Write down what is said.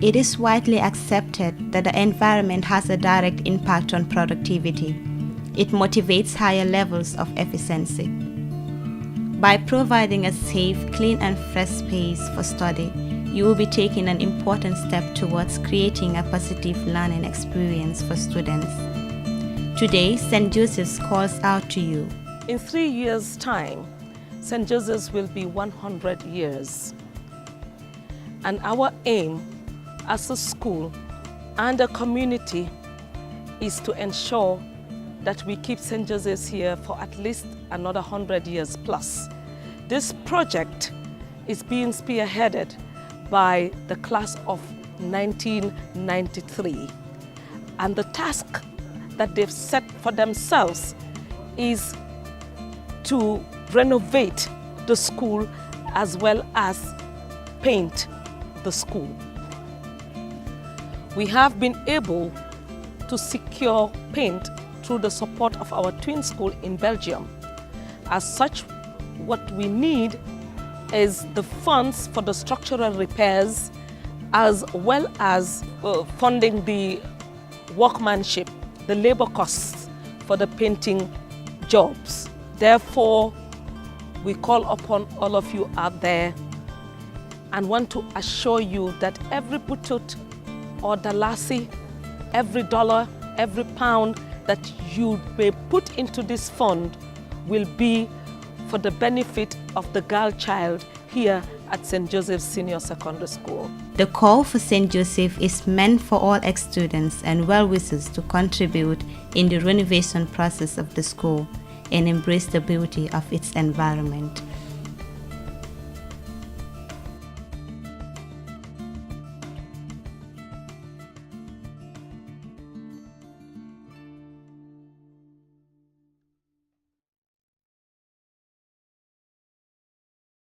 It is widely accepted that the environment has a direct impact on productivity. It motivates higher levels of efficiency. By providing a safe, clean and fresh space for study, you will be taking an important step towards creating a positive learning experience for students. Today, St. Joseph's calls out to you. In 3 years' time, St. Joseph's will be 100 years. And our aim as a school and a community is to ensure that we keep St. Joseph's here for at least another 100 years plus. This project is being spearheaded by the class of 1993. And the task that they've set for themselves is to renovate the school as well as paint the school. We have been able to secure paint through the support of our twin school in Belgium. As such, what we need is the funds for the structural repairs as well as funding the workmanship, the labor costs for the painting jobs. Therefore, we call upon all of you out there and want to assure you that every butut or dalasi, every dollar, every pound that you may put into this fund will be for the benefit of the girl child here at St. Joseph's Senior Secondary School. The call for St. Joseph is meant for all ex-students and well-wishers to contribute in the renovation process of the school and embrace the beauty of its environment.